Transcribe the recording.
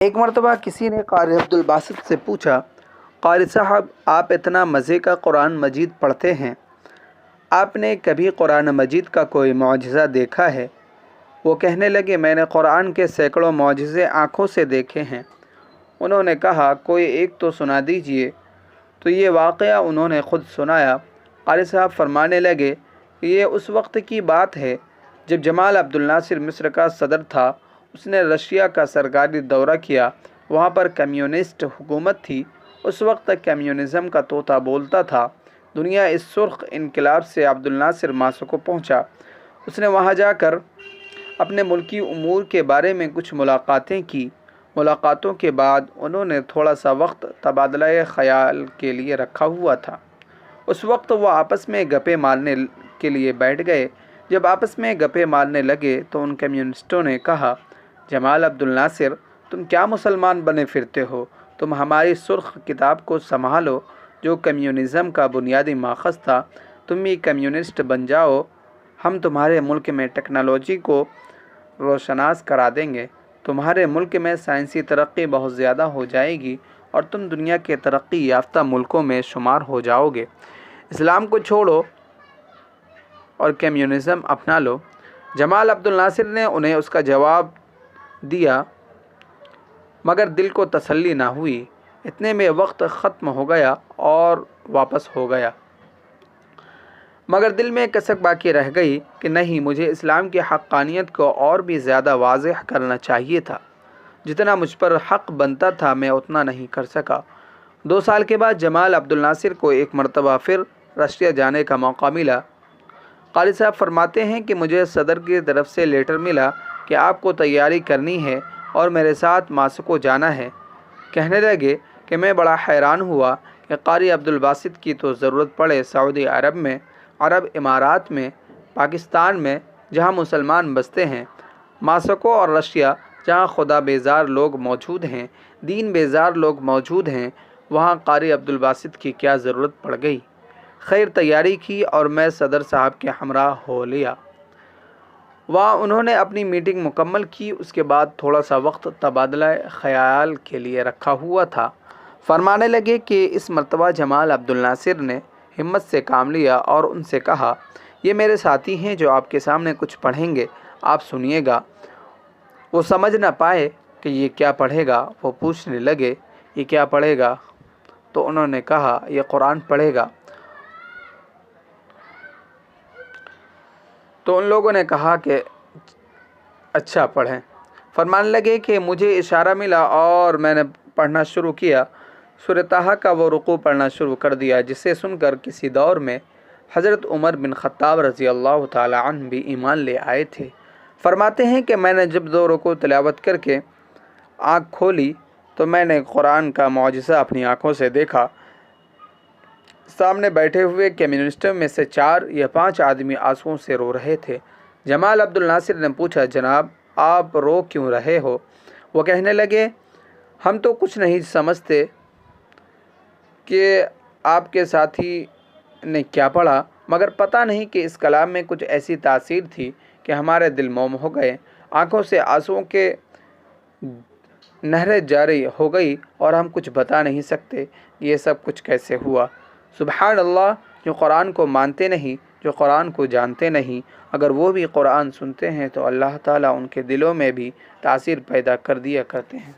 ایک مرتبہ کسی نے قاری عبدالباسط سے پوچھا، قاری صاحب آپ اتنا مزے کا قرآن مجید پڑھتے ہیں، آپ نے کبھی قرآن مجید کا کوئی معجزہ دیکھا ہے؟ وہ کہنے لگے، میں نے قرآن کے سینکڑوں معجزے آنکھوں سے دیکھے ہیں۔ انہوں نے کہا، کوئی ایک تو سنا دیجئے۔ تو یہ واقعہ انہوں نے خود سنایا۔ قاری صاحب فرمانے لگے، یہ اس وقت کی بات ہے جب جمال عبد الناصر مصر کا صدر تھا۔ اس نے رشیا کا سرکاری دورہ کیا، وہاں پر کمیونسٹ حکومت تھی۔ اس وقت کمیونزم کا طوطا بولتا تھا۔ دنیا اس سرخ انقلاب سے عبد الناصر ماسکو پہنچا۔ اس نے وہاں جا کر اپنے ملکی امور کے بارے میں کچھ ملاقاتیں کی۔ ملاقاتوں کے بعد انہوں نے تھوڑا سا وقت تبادلہ خیال کے لیے رکھا ہوا تھا۔ اس وقت وہ آپس میں گپیں مارنے کے لیے بیٹھ گئے۔ جب آپس میں گپیں مارنے لگے تو ان کمیونسٹوں نے کہا، جمال عبد الناصر، تم کیا مسلمان بنے پھرتے ہو؟ تم ہماری سرخ کتاب کو سنبھالو جو کمیونزم کا بنیادی ماخذ تھا۔ تم بھی کمیونسٹ بن جاؤ، ہم تمہارے ملک میں ٹیکنالوجی کو روشناس کرا دیں گے۔ تمہارے ملک میں سائنسی ترقی بہت زیادہ ہو جائے گی اور تم دنیا کے ترقی یافتہ ملکوں میں شمار ہو جاؤ گے۔ اسلام کو چھوڑو اور کمیونزم اپنا لو۔ جمال عبد الناصر نے انہیں اس کا جواب دیا، مگر دل کو تسلی نہ ہوئی۔ اتنے میں وقت ختم ہو گیا اور واپس ہو گیا، مگر دل میں کسک باقی رہ گئی کہ نہیں، مجھے اسلام کی حقانیت کو اور بھی زیادہ واضح کرنا چاہیے تھا۔ جتنا مجھ پر حق بنتا تھا میں اتنا نہیں کر سکا۔ 2 سال کے بعد جمال عبد الناصر کو ایک مرتبہ پھر رشیا جانے کا موقع ملا۔ قاری صاحب فرماتے ہیں کہ مجھے صدر کی طرف سے لیٹر ملا کہ آپ کو تیاری کرنی ہے اور میرے ساتھ ماسکو جانا ہے۔ کہنے لگے کہ میں بڑا حیران ہوا کہ قاری عبدالباسط کی تو ضرورت پڑے سعودی عرب میں، عرب امارات میں، پاکستان میں جہاں مسلمان بستے ہیں، ماسکو اور رشیا جہاں خدا بیزار لوگ موجود ہیں، دین بیزار لوگ موجود ہیں، وہاں قاری عبدالباسط کی کیا ضرورت پڑ گئی؟ خیر تیاری کی اور میں صدر صاحب کے ہمراہ ہو لیا۔ وہاں انہوں نے اپنی میٹنگ مکمل کی۔ اس کے بعد تھوڑا سا وقت تبادلہ خیال کے لیے رکھا ہوا تھا۔ فرمانے لگے کہ اس مرتبہ جمال عبد الناصر نے ہمت سے کام لیا اور ان سے کہا، یہ میرے ساتھی ہیں جو آپ کے سامنے کچھ پڑھیں گے، آپ سنیے گا۔ وہ سمجھ نہ پائے کہ یہ کیا پڑھے گا۔ وہ پوچھنے لگے، یہ کیا پڑھے گا؟ تو انہوں نے کہا، یہ قرآن پڑھے گا۔ تو ان لوگوں نے کہا کہ اچھا پڑھیں۔ فرمانے لگے کہ مجھے اشارہ ملا اور میں نے پڑھنا شروع کیا۔ سورہ طٰہٰ کا وہ رکوع پڑھنا شروع کر دیا جسے سن کر کسی دور میں حضرت عمر بن خطاب رضی اللہ تعالی عنہ بھی ایمان لے آئے تھے۔ فرماتے ہیں کہ میں نے جب 2 رکوع تلاوت کر کے آنکھ کھولی تو میں نے قرآن کا معجزہ اپنی آنکھوں سے دیکھا۔ سامنے بیٹھے ہوئے کمیونسٹوں میں سے 4 یا 5 آدمی آنسوؤں سے رو رہے تھے۔ جمال عبد الناصر نے پوچھا، جناب آپ رو کیوں رہے ہو؟ وہ کہنے لگے، ہم تو کچھ نہیں سمجھتے کہ آپ کے ساتھی نے کیا پڑھا، مگر پتہ نہیں کہ اس کلام میں کچھ ایسی تاثیر تھی کہ ہمارے دل موم ہو گئے، آنکھوں سے آنسوؤں کے نہریں جاری ہو گئی اور ہم کچھ بتا نہیں سکتے یہ سب کچھ کیسے ہوا۔ سبحان اللہ، جو قرآن کو مانتے نہیں، جو قرآن کو جانتے نہیں، اگر وہ بھی قرآن سنتے ہیں تو اللہ تعالیٰ ان کے دلوں میں بھی تاثیر پیدا کر دیا کرتے ہیں۔